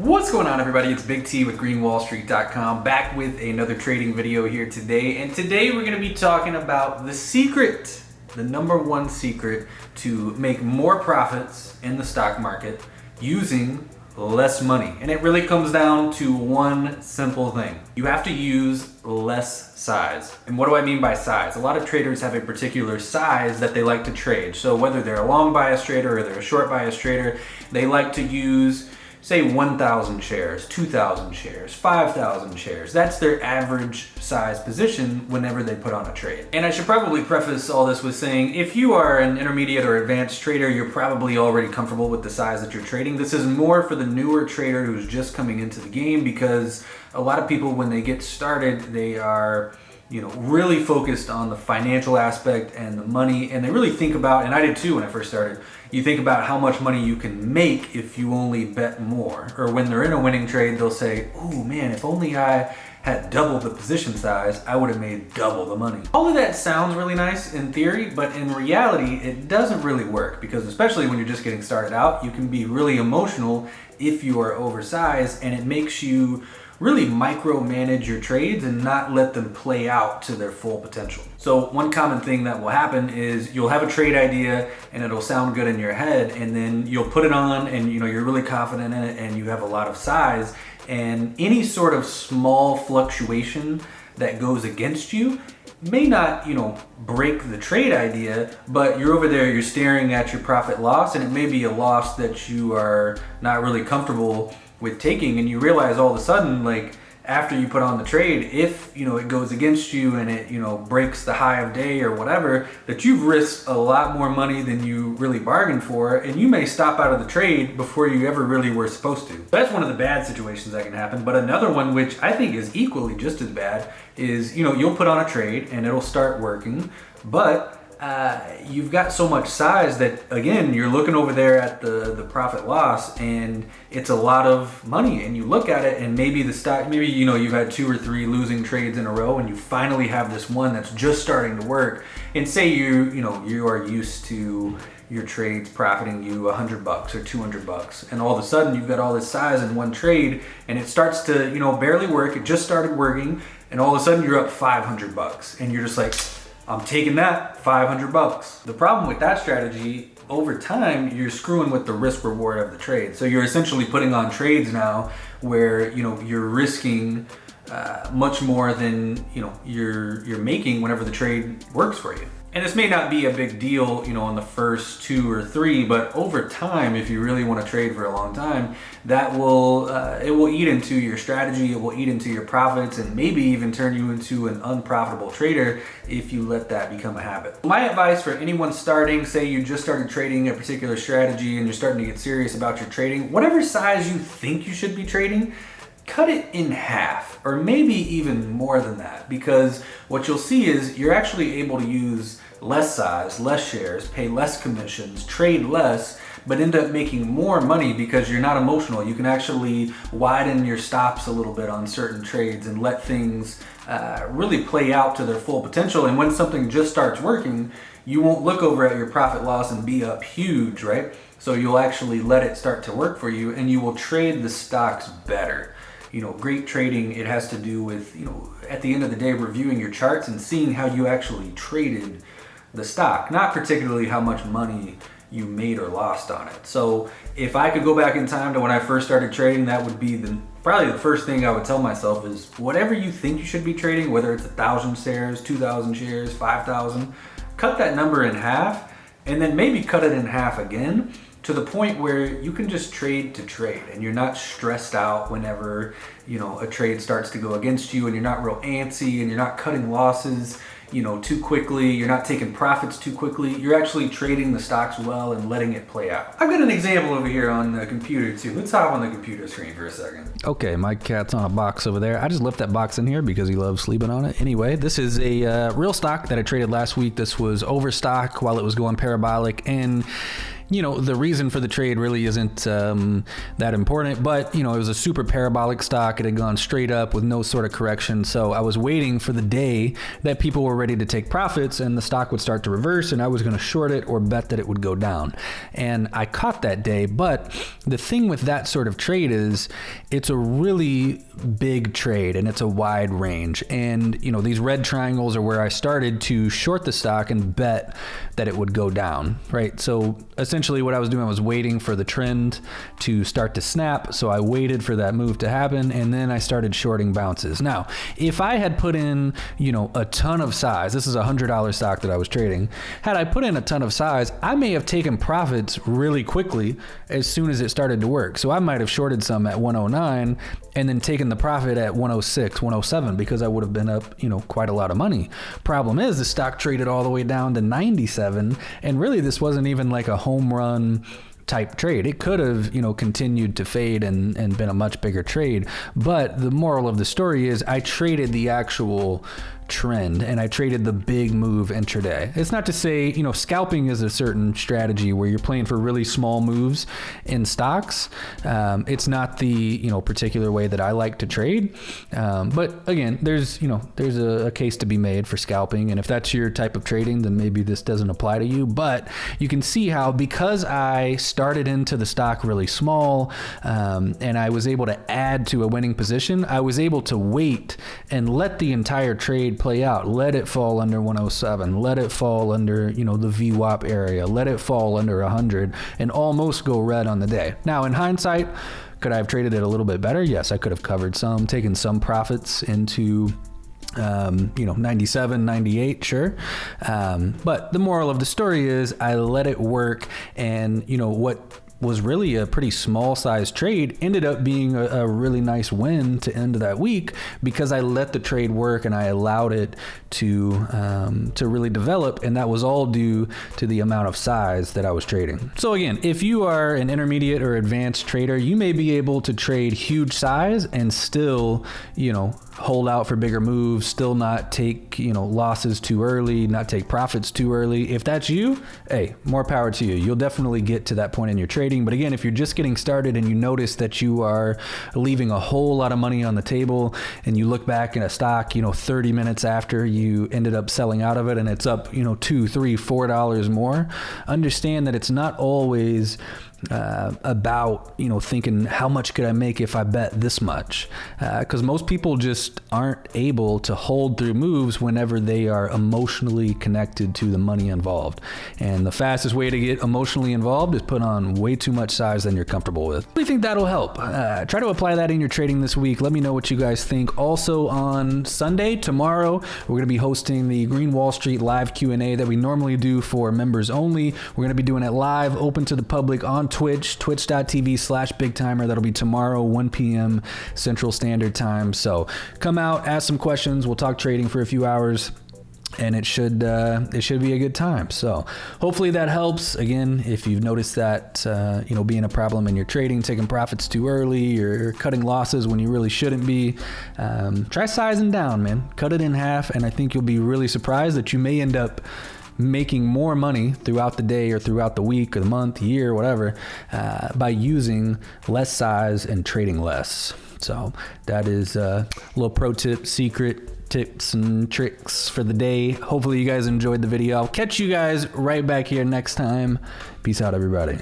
What's going on, everybody? It's Big T with GreenWallSt.com, back with another trading video here today. And today we're going to be talking about the secret, the number one secret to make more profits in the stock market using less money. And it really comes down to one simple thing. You have to use less size. And what do I mean by size? A lot of traders have a particular size that they like to trade. So whether they're a long bias trader or they're a short bias trader, they like to use, say, 1,000 shares, 2,000 shares, 5,000 shares. That's their average size position whenever they put on a trade. And I should probably preface all this with saying, if you are an intermediate or advanced trader, you're probably already comfortable with the size that you're trading. This is more for the newer trader who's just coming into the game, because a lot of people, when they get started, they are really focused on the financial aspect and the money, and they really think about, and I did too when I first started, you think about how much money you can make if you only bet more. Or when they're in a winning trade, they'll say, oh man, if only I had double the position size, I would have made double the money. All of that sounds really nice in theory, but in reality, it doesn't really work, because especially when you're just getting started out, you can be really emotional if you are oversized, and it makes you really micromanage your trades and not let them play out to their full potential. So one common thing that will happen is you'll have a trade idea and it'll sound good in your head, and then you'll put it on and you're really confident in it and you have a lot of size, and any sort of small fluctuation that goes against you may not, break the trade idea, but you're over there, you're staring at your profit loss, and it may be a loss that you are not really comfortable with taking, and you realize all of a sudden, like, after you put on the trade, if it goes against you and it breaks the high of day or whatever, that you've risked a lot more money than you really bargained for, and you may stop out of the trade before you ever really were supposed to. That's one of the bad situations that can happen. But another one, which I think is equally just as bad, is you'll put on a trade and it'll start working, but you've got so much size that, again, you're looking over there at the profit loss, and it's a lot of money, and you look at it and maybe the stock, you've had 2 or 3 losing trades in a row, and you finally have this one that's just starting to work, and say you are used to your trades profiting you $100 or $200, and all of a sudden you've got all this size in one trade and it starts to barely work, it just started working, and all of a sudden you're up $500, and you're just like, I'm taking that $500. The problem with that strategy, over time, you're screwing with the risk reward of the trade. So you're essentially putting on trades now where you're risking much more than you're making whenever the trade works for you. And this may not be a big deal, on the first 2 or 3, but over time, if you really want to trade for a long time, that will it will eat into your strategy, it will eat into your profits, and maybe even turn you into an unprofitable trader if you let that become a habit. My advice for anyone starting, say you just started trading a particular strategy and you're starting to get serious about your trading, whatever size you think you should be trading, cut it in half, or maybe even more than that, because what you'll see is you're actually able to use less size, less shares, pay less commissions, trade less, but end up making more money because you're not emotional. You can actually widen your stops a little bit on certain trades and let things really play out to their full potential. And when something just starts working, you won't look over at your profit loss and be up huge, right? So you'll actually let it start to work for you, and you will trade the stocks better. Great trading, it has to do with, at the end of the day, reviewing your charts and seeing how you actually traded the stock, not particularly how much money you made or lost on it. So if I could go back in time to when I first started trading, that would be probably the first thing I would tell myself is, whatever you think you should be trading, whether it's 1,000 shares, 2,000 shares, 5,000, cut that number in half, and then maybe cut it in half again, to the point where you can just trade to trade, and you're not stressed out whenever a trade starts to go against you, and you're not real antsy, and you're not cutting losses too quickly, you're not taking profits too quickly, you're actually trading the stocks well and letting it play out. I've got an example over here on the computer too. Let's hop on the computer screen for a second. Okay, my cat's on a box over there. I just left that box in here because he loves sleeping on it. Anyway, this is a real stock that I traded last week. This was overstock while it was going parabolic, and the reason for the trade really isn't that important, but it was a super parabolic stock. It had gone straight up with no sort of correction. So I was waiting for the day that people were ready to take profits and the stock would start to reverse, and I was going to short it or bet that it would go down. And I caught that day. But the thing with that sort of trade is it's a really big trade and it's a wide range. And these red triangles are where I started to short the stock and bet that it would go down, right? So essentially what I was doing was waiting for the trend to start to snap. So I waited for that move to happen, and then I started shorting bounces. Now, if I had put in, a ton of size, this is a $100 stock that I was trading. Had I put in a ton of size, I may have taken profits really quickly as soon as it started to work. So I might have shorted some at 109 and then taken the profit at 106, 107, because I would have been up, quite a lot of money. Problem is the stock traded all the way down to 97, and really this wasn't even like a home run type trade. It could have, continued to fade and been a much bigger trade. But the moral of the story is I traded the actual trend and I traded the big move intraday. It's not to say, scalping is a certain strategy where you're playing for really small moves in stocks. It's not the, particular way that I like to trade. But again, there's a case to be made for scalping. And if that's your type of trading, then maybe this doesn't apply to you. But you can see how, because I started into the stock really small, and I was able to add to a winning position, I was able to wait and let the entire trade play out. Let it fall under 107, let it fall under, the VWAP area, let it fall under 100, and almost go red on the day. Now, in hindsight, could I have traded it a little bit better? Yes, I could have covered some, taken some profits into 97, 98, sure. But the moral of the story is I let it work, and what was really a pretty small size trade ended up being a really nice win to end that week, because I let the trade work and I allowed it to really develop, and that was all due to the amount of size that I was trading. So again, if you are an intermediate or advanced trader, you may be able to trade huge size and still, hold out for bigger moves, still not take, losses too early, not take profits too early. If that's you, hey, more power to you. You'll definitely get to that point in your trading. But again, if you're just getting started and you notice that you are leaving a whole lot of money on the table, and you look back in a stock, 30 minutes after you ended up selling out of it and it's up, $2, $3, $4 more, understand that it's not always about thinking how much could I make if I bet this much, because most people just aren't able to hold through moves whenever they are emotionally connected to the money involved. And the fastest way to get emotionally involved is put on way too much size than you're comfortable with. I think that'll help. Try to apply that in your trading this week. Let me know what you guys think. Also on Sunday, tomorrow, we're going to be hosting the Green Wall Street live Q&A that we normally do for members only. We're going to be doing it live, open to the public on Twitch, twitch.tv/bigtimer. That'll be tomorrow, 1 p.m. Central Standard Time. So come out, ask some questions. We'll talk trading for a few hours, and it should be a good time. So hopefully that helps. Again, if you've noticed that being a problem in your trading, taking profits too early or cutting losses when you really shouldn't be, try sizing down, man. Cut it in half, and I think you'll be really surprised that you may end up making more money throughout the day or throughout the week or the month, year, whatever, by using less size and trading less. So that is a little pro tip, secret tips and tricks for the day. Hopefully you guys enjoyed the video. I'll catch you guys right back here next time. Peace out, everybody.